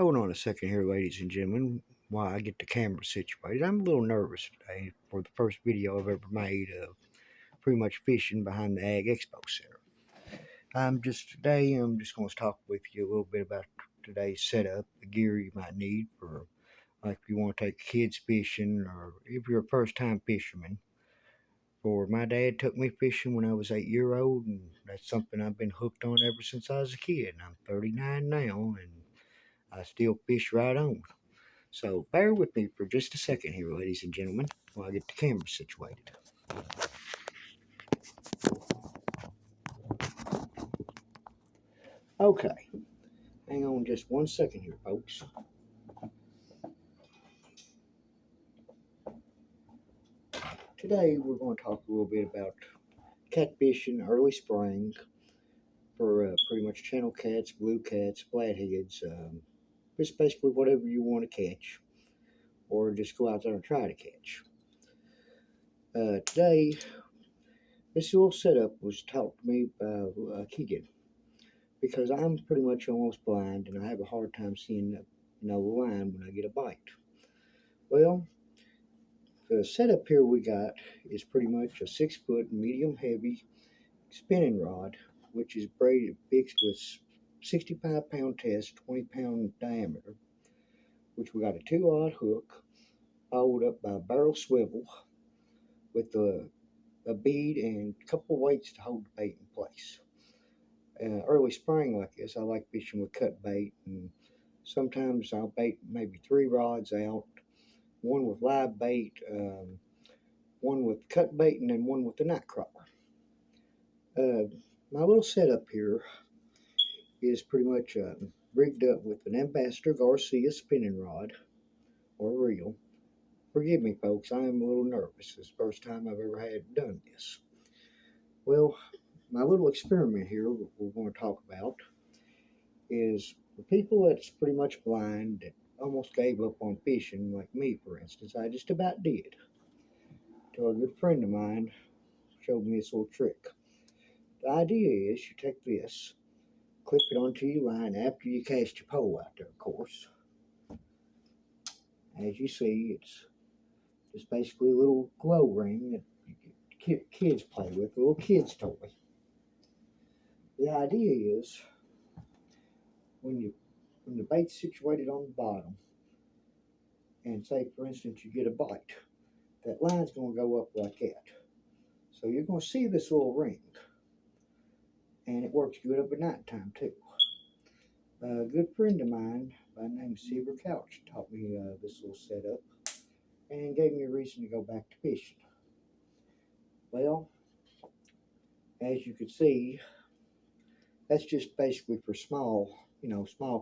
Hold on a second here, ladies and gentlemen, while I get the camera situated. I'm a little nervous today for the first video I've ever made of pretty much fishing behind the Ag Expo Center. I'm just going to talk with you a little bit about today's setup, the gear you might need for, like, if you want to take kids fishing or if you're a first time fisherman. For my dad took me fishing when I was 8 years old, and that's something I've been hooked on ever since I was a kid. And I'm 39 now, and I still fish right on. So bear with me for just a second here, ladies and gentlemen, while I get the camera situated. Okay, hang on just 1 second here, folks. Today we're going to talk a little bit about catfishing early spring for pretty much channel cats, blue cats, flatheads, just basically whatever you want to catch, or just go out there and try to catch. Today, this little setup was taught to me by a kid, because I'm pretty much almost blind and I have a hard time seeing the line when I get a bite. Well, the setup here we got is pretty much a 6-foot medium heavy spinning rod, which is braided fixed with 65-pound test, 20-pound diameter, which we got a 2-aught hook followed up by a barrel swivel with a bead and a couple weights to hold the bait in place. Early spring like this, I like fishing with cut bait, and sometimes I'll bait maybe 3 rods out, one with live bait, one with cut bait, and then one with the night crawler. My little setup here is pretty much rigged up with an Ambassador Garcia spinning rod or reel. Forgive me, folks, I am a little nervous. It's the first time I've ever had done this. Well, my little experiment here we're going to talk about is for people that's pretty much blind, that almost gave up on fishing, like me, for instance. I just about did, till a good friend of mine showed me this little trick. The idea is you take this, clip it onto your line after you cast your pole out there, of course. As you see, it's just basically a little glow ring that kids play with, a little kid's toy. The idea is when the bait's situated on the bottom, and say, for instance, you get a bite, that line's going to go up like that. So you're going to see this little ring, and it works good up at night time too. A good friend of mine by the name of Seaver Couch taught me this little setup and gave me a reason to go back to fishing. Well, as you can see, that's just basically for small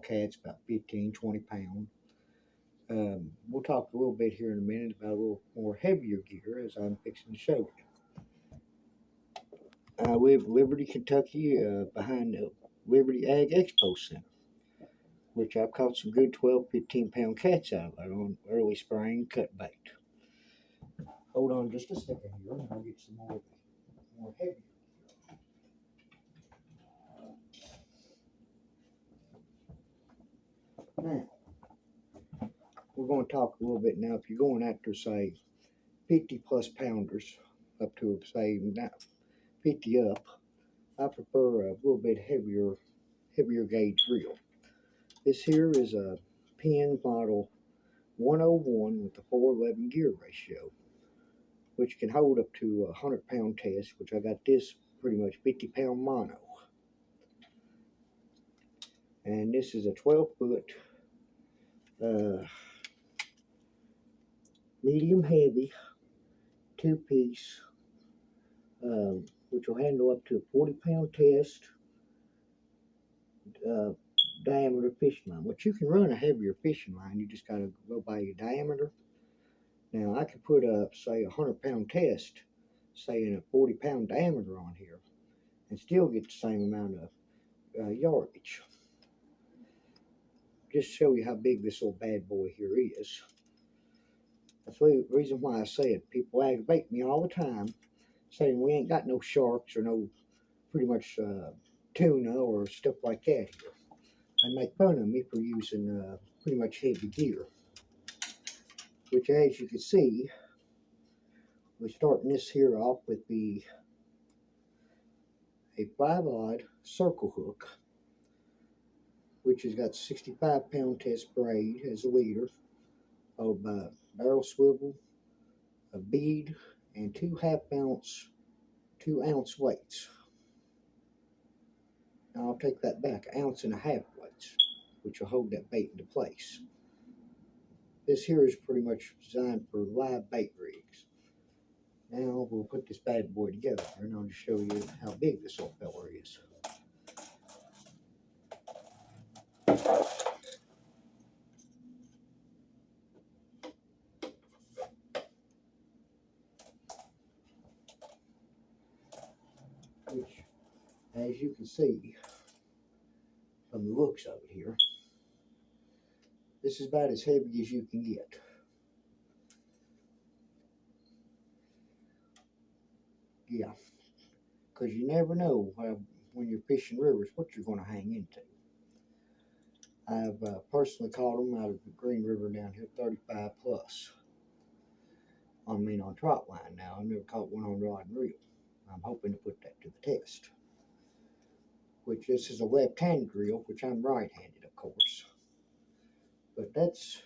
cats, about 15, 20 pounds. We'll talk a little bit here in a minute about a little more heavier gear as I'm fixing to show you. I live in Liberty, Kentucky, behind the Liberty Ag Expo Center, which I've caught some good 12, 15-pound cats out of there on early spring cut bait. Hold on just a second here, and I'll get some more heavy. Now, we're going to talk a little bit now. If you're going after, say, 50-plus pounders, up to, say, 50 up, I prefer a little bit heavier gauge reel. This here is a Penn model 101 with a 411 gear ratio, which can hold up to a 100-pound test, which I got this pretty much 50-pound mono. And this is a 12-foot medium heavy 2-piece, which will handle up to a 40-pound test diameter fishing line, which you can run a heavier fishing line. You just got to go by your diameter. Now, I could put a, say, a 100-pound test, say, in a 40-pound diameter on here, and still get the same amount of yardage. Just show you how big this little bad boy here is. That's the reason why I say it. People aggravate me all the time, saying we ain't got no sharks or no pretty much tuna or stuff like that here. They make fun of me for using pretty much heavy gear, which as you can see, we're starting this here off with a 5-aught circle hook, which has got 65-pound test braid as a leader, followed by barrel swivel, a bead, and 2 ounce weights. Now I'll take that back, 1.5 ounce weights, which will hold that bait into place. This here is pretty much designed for live bait rigs. Now we'll put this bad boy together, and I'll just show you how big this old fella is. Which, as you can see from the looks of it here, this is about as heavy as you can get. Yeah, because you never know when you're fishing rivers what you're going to hang into. I've personally caught them out of the Green River down here, 35 plus. On trot line now. I've never caught one on rod and reel. I'm hoping to put that to the test. Which this is a left-handed reel, which I'm right-handed, of course. But that's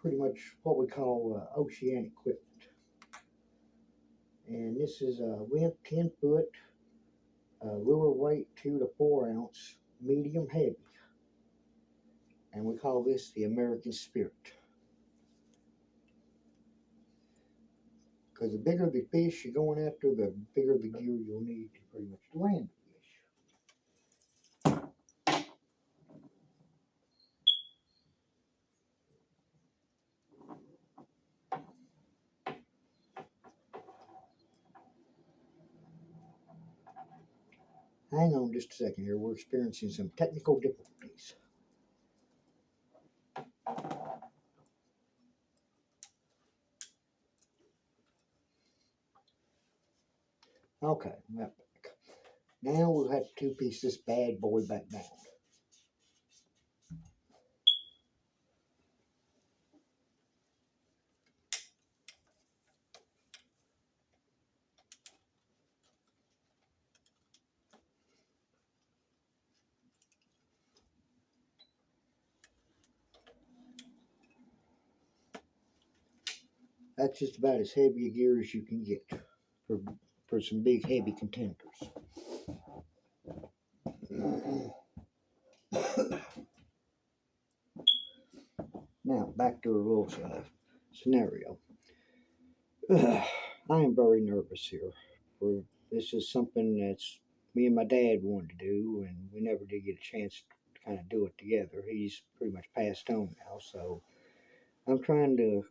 pretty much what we call oceanic equipment. And this is a length 10 foot, lure weight 2 to 4 ounce, medium heavy. And we call this the American Spirit. Because the bigger the fish you're going after, the bigger the gear you'll need to pretty much land the fish. Hang on just a second here, we're experiencing some technical difficulties. Okay, right back. Now we'll have to two-piece this bad boy back down. That's just about as heavy a gear as you can get for some big heavy contenders. Now back to a little scenario. I am very nervous here. This is something that's me and my dad wanted to do, and we never did get a chance to kind of do it together. He's pretty much passed on now, so I'm trying to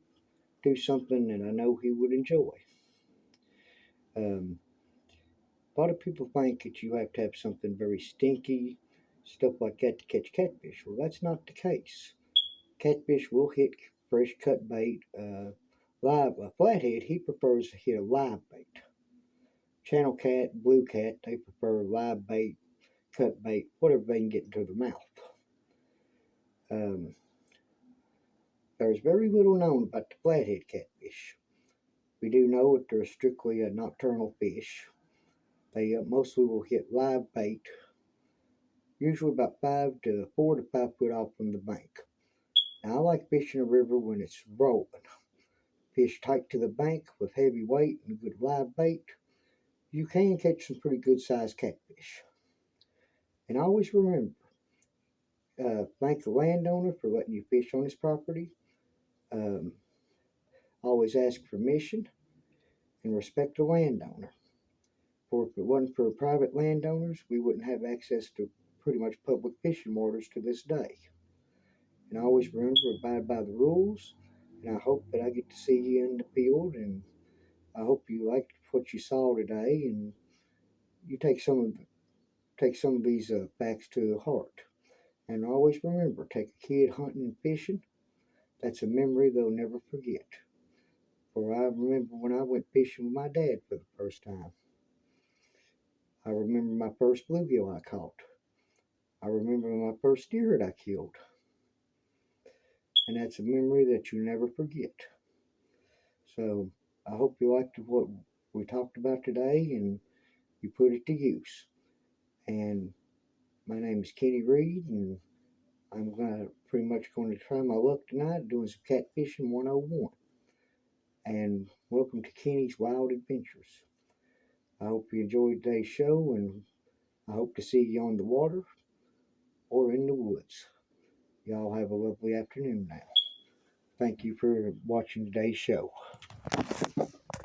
do something that I know he would enjoy. A lot of people think that you have to have something very stinky, stuff like that to catch catfish. Well, that's not the case. Catfish will hit fresh cut bait. Flathead, he prefers to hit a live bait. Channel cat, blue cat, they prefer live bait, cut bait, whatever they can get into their mouth. There's very little known about the flathead catfish. We do know that they're strictly a nocturnal fish. They mostly will hit live bait, usually about 4 to 5 foot off from the bank. Now I like fishing a river when it's rolling. Fish tight to the bank with heavy weight and good live bait. You can catch some pretty good sized catfish. And always remember, thank the landowner for letting you fish on his property. Always ask permission and respect the landowner. For if it wasn't for private landowners, we wouldn't have access to pretty much public fishing waters to this day. And always remember, abide by the rules. And I hope that I get to see you in the field, and I hope you liked what you saw today, and you take some of these facts to heart. And always remember, take a kid hunting and fishing. That's a memory they'll never forget. For I remember when I went fishing with my dad for the first time. I remember my first bluegill I caught. I remember my first deer that I killed. and that's a memory that you never forget. So I hope you liked what we talked about today and you put it to use. And my name is Kenny Reed, and I'm pretty much going to try my luck tonight doing some catfishing 101. And welcome to Kenny's Wild Adventures. I hope you enjoyed today's show, and I hope to see you on the water or in the woods. Y'all have a lovely afternoon now. Thank you for watching today's show.